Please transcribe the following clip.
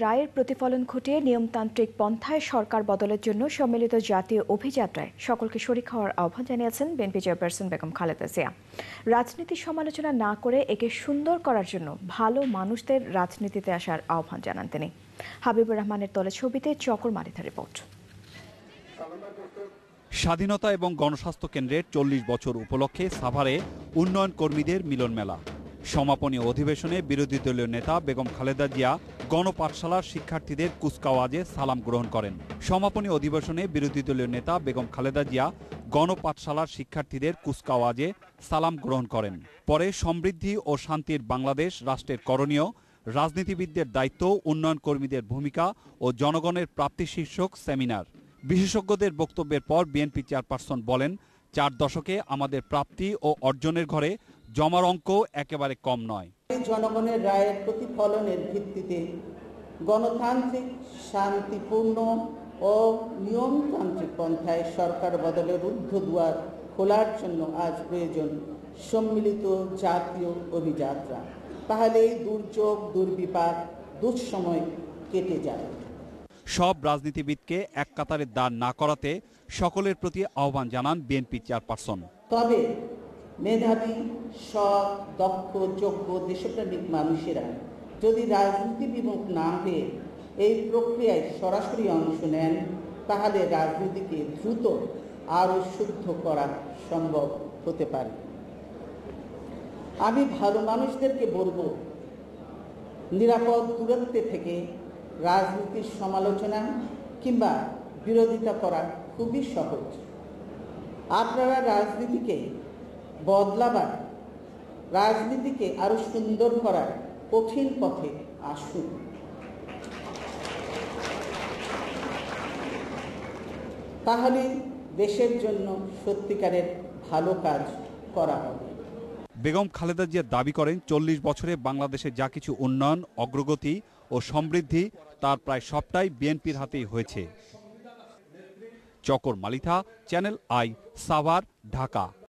রায়ের প্রতিফলন ঘটিয়ে নিয়মতান্ত্রিক পন্থায় সরকার বদলের জন্য সম্মিলিত জাতীয় অভিযাত্রায় সকলকে শরিক হওয়ার আহ্বান জানিয়েছেন বিএনপি চেয়ারপারসন বেগম খালেদা জিয়া। রাজনীতির সমালোচনা না করে একে সুন্দর করার জন্য ভালো মানুষদের রাজনীতিতে আসার আহ্বান জানান তিনি। হাবিবুর রহমানের তলে ছবিতে চকর মালিথা রিপোর্ট। স্বাধীনতা এবং গণস্বাস্থ্য কেন্দ্রের 40 বছর উপলক্ষে সাভারে উন্নয়ন কর্মীদের মিলন মেলা। সমাপনী অধিবেশনে বিরোধী দলীয় নেতা বেগম খালেদা জিয়া গণপাঠশালার শিক্ষার্থীদের কুচকাওয়াজে সালাম গ্রহণ করেন। সমাপনী অধিবেশনে বিরোধী দলীয় নেতা বেগম খালেদা জিয়া গণপাঠশালার শিক্ষার্থীদের কুচকাওয়াজে সালাম গ্রহণ করেন। পরে সমৃদ্ধি ও শান্তির বাংলাদেশ রাষ্ট্রের করণীয়, রাজনীতিবিদদের দায়িত্ব, উন্নয়ন কর্মীদের ভূমিকা ও জনগণের প্রাপ্তি শীর্ষক সেমিনার। বিশেষজ্ঞদের বক্তব্যের পর বিএনপি চেয়ারপারসন বলেন, 4 দশকে আমাদের প্রাপ্তি ও অর্জনের ঘরে জমার অঙ্ক একেবারে কম নয়। জনগণের রায়ের প্রতিফলনের ভিত্তিতে গণতান্ত্রিক, শান্তিপূর্ণ ও নিয়মতান্ত্রিক পন্থায় সরকার বদলের ঊর্ধ্বদুয়ার খোলার জন্য আজ প্রয়োজন সম্মিলিত জাতীয় অভিযাত্রা। তাহলে দুর্যোগ, দুর্বিপাক, দুঃসময় কেটে যায়। সব রাজনীতিবিদকে এক কাতারে দাঁড় না করাতে সকলের প্রতি আহ্বান জানান বিএনপি চেয়ারপারসন। তবে মেধাবী, সৎ, দক্ষ, যোগ্য, দেশপ্রেমিক মানুষেরা যদি রাজনীতি বিমুখ না হয়ে এই প্রক্রিয়ায় সরাসরি অংশ নেন, তাহলে রাজনীতিকে দ্রুত আরও শুদ্ধ করা সম্ভব হতে পারে। আমি ভালো মানুষদেরকে বলবো, নিরাপদ দূরত্বে থেকে রাজনীতির সমালোচনা কিংবা বিরোধিতা করা খুবই সহজ। আপনারা রাজনীতিকে বদলাবার, রাজনীতিকে আরো সুন্দর করার কঠিন পথে আসুন। তাহলে দেশের জন্য সত্যিকারের ভালো কাজ করা হবে। বেগম খালেদা জিয়া দাবি করেন, 40 বছরে বাংলাদেশে যা কিছু উন্নয়ন, অগ্রগতি ও সমৃদ্ধি তার প্রায় সবটাই বিএনপির হাতেই হয়েছে। চকর মালিথা, চ্যানেল আই, সাভার, ঢাকা।